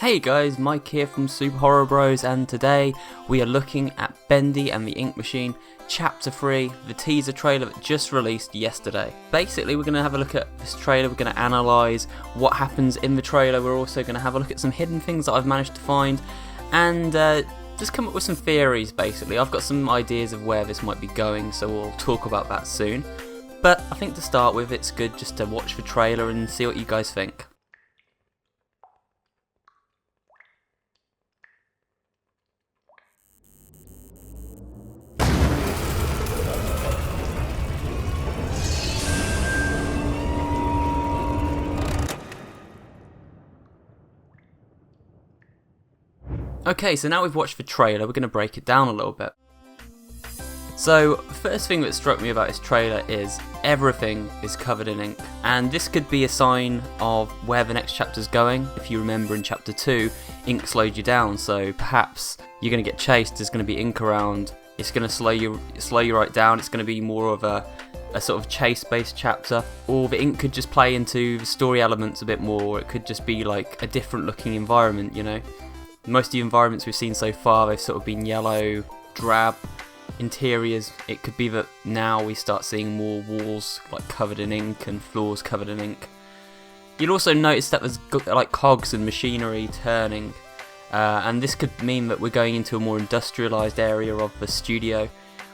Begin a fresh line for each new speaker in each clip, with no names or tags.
Hey guys, Mike here from SuperHorrorBros, and today we are looking at Bendy and the Ink Machine Chapter 3, the teaser trailer that just released yesterday. Basically, we're going to have a look at this trailer, we're going to analyse what happens in the trailer, we're also going to have a look at some hidden things that I've managed to find, and just come up with some theories basically. I've got some ideas of where this might be going, so we'll talk about that soon. But I think to start with, it's good just to watch the trailer and see what you guys think. Okay, so now we've watched the trailer, we're going to break it down a little bit. So, first thing that struck me about this trailer is everything is covered in ink. And this could be a sign of where the next chapter's going. If you remember in chapter 2, ink slowed you down, so perhaps you're going to get chased, there's going to be ink around, it's going to slow you right down, it's going to be more of a sort of chase-based chapter, or the ink could just play into the story elements a bit more, or it could just be like a different looking environment, you know. Most of the environments we've seen so far, they've sort of been yellow, drab interiors. It could be that now we start seeing more walls like covered in ink and floors covered in ink. You'll also notice that there's like cogs and machinery turning, and this could mean that we're going into a more industrialised area of the studio.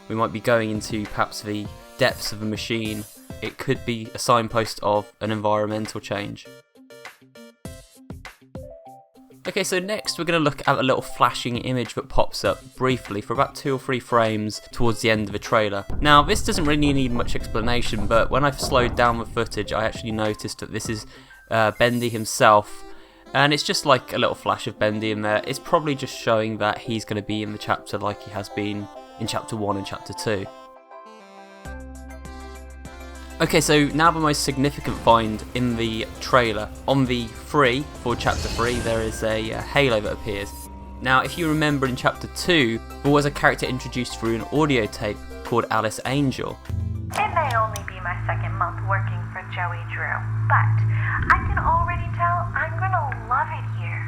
We might be going into perhaps the depths of a machine. It could be a signpost of an environmental change. Okay, so next we're going to look at a little flashing image that pops up briefly for about 2 or 3 frames towards the end of the trailer. Now, this doesn't really need much explanation, but when I've slowed down the footage, I actually noticed that this is Bendy himself, and it's just like a little flash of Bendy in there. It's probably just showing that he's going to be in the chapter like he has been in chapter 1 and chapter 2. Okay, so now the most significant find in the trailer. On the for chapter 3, there is a halo that appears. Now, if you remember in chapter 2, there was a character introduced through an audio tape called Alice Angel.
It may only be my second month working for Joey Drew, but I can already tell I'm gonna love it here.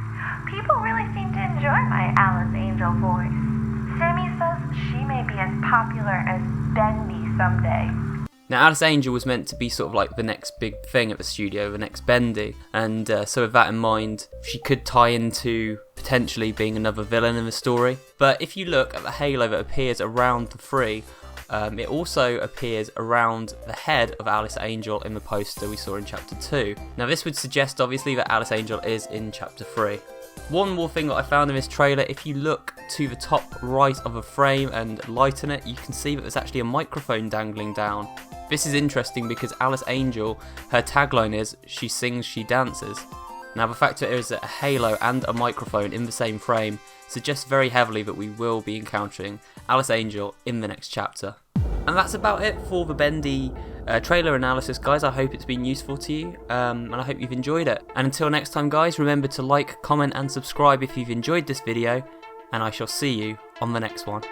People really seem to enjoy my Alice Angel voice. Sammy says she may be as popular as Bendy someday.
Now, Alice Angel was meant to be sort of like the next big thing at the studio, the next Bendy, and so with that in mind, she could tie into potentially being another villain in the story. But if you look at the halo that appears around the Free, it also appears around the head of Alice Angel in the poster we saw in chapter 2. Now, this would suggest obviously that Alice Angel is in chapter 3. One more thing that I found in this trailer, if you look to the top right of a frame and lighten it, you can see that there's actually a microphone dangling down. This is interesting because Alice Angel, her tagline is, "She sings, she dances." Now, the fact that there is a halo and a microphone in the same frame suggests very heavily that we will be encountering Alice Angel in the next chapter. And that's about it for the Bendy trailer analysis, guys. I hope it's been useful to you, and I hope you've enjoyed it. And until next time, guys, remember to like, comment and subscribe if you've enjoyed this video, and I shall see you on the next one.